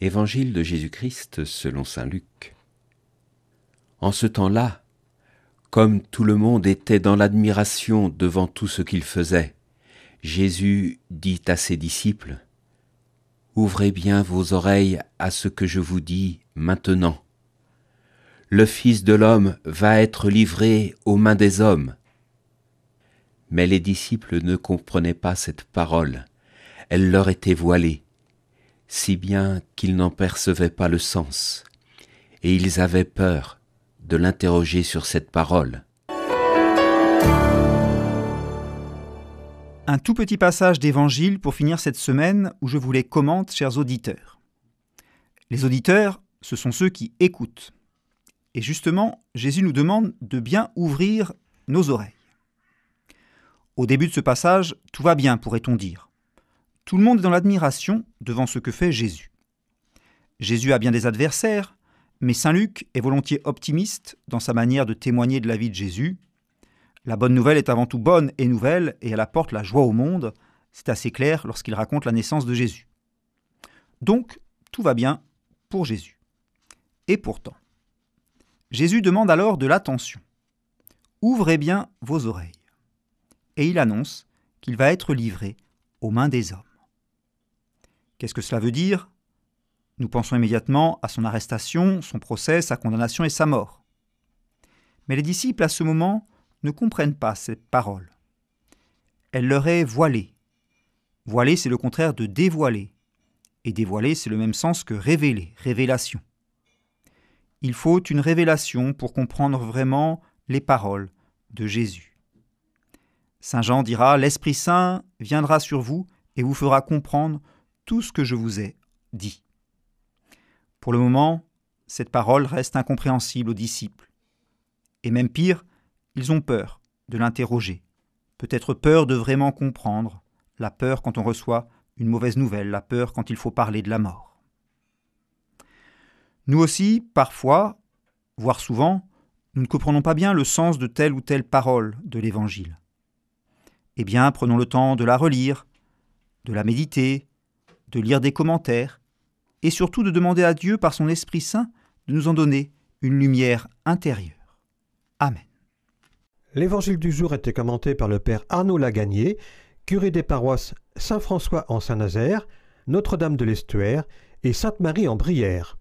Évangile de Jésus-Christ selon saint Luc. En ce temps-là, comme tout le monde était dans l'admiration devant tout ce qu'il faisait, Jésus dit à ses disciples : « Ouvrez bien vos oreilles à ce que je vous dis maintenant. Le Fils de l'homme va être livré aux mains des hommes. » Mais les disciples ne comprenaient pas cette parole. Elle leur était voilée, si bien qu'ils n'en percevaient pas le sens, et ils avaient peur de l'interroger sur cette parole. Un tout petit passage d'évangile pour finir cette semaine où je vous les commente, chers auditeurs. Les auditeurs, ce sont ceux qui écoutent. Et justement, Jésus nous demande de bien ouvrir nos oreilles. Au début de ce passage, tout va bien, pourrait-on dire. Tout le monde est dans l'admiration devant ce que fait Jésus. Jésus a bien des adversaires, mais saint Luc est volontiers optimiste dans sa manière de témoigner de la vie de Jésus. La bonne nouvelle est avant tout bonne et nouvelle, et elle apporte la joie au monde. C'est assez clair lorsqu'il raconte la naissance de Jésus. Donc, tout va bien pour Jésus. Et pourtant, Jésus demande alors de l'attention. Ouvrez bien vos oreilles. Et il annonce qu'il va être livré aux mains des hommes. Qu'est-ce que cela veut dire ? Nous pensons immédiatement à son arrestation, son procès, sa condamnation et sa mort. Mais les disciples, à ce moment, ne comprennent pas cette parole. Elle leur est voilée. Voilée, c'est le contraire de dévoiler. Et dévoiler, c'est le même sens que révéler, révélation. Il faut une révélation pour comprendre vraiment les paroles de Jésus. Saint Jean dira : « L'Esprit Saint viendra sur vous et vous fera comprendre tout ce que je vous ai dit. » Pour le moment, cette parole reste incompréhensible aux disciples. Et même pire, ils ont peur de l'interroger. Peut-être peur de vraiment comprendre, la peur quand on reçoit une mauvaise nouvelle, la peur quand il faut parler de la mort. Nous aussi, parfois, voire souvent, nous ne comprenons pas bien le sens de telle ou telle parole de l'Évangile. Eh bien, prenons le temps de la relire, de la méditer, de lire des commentaires, et surtout de demander à Dieu, par son Esprit Saint, de nous en donner une lumière intérieure. Amen. L'évangile du jour était commenté par le père Arnaud Lagagné, curé des paroisses Saint-François en Saint-Nazaire, Notre-Dame de l'Estuaire et Sainte-Marie en Brière.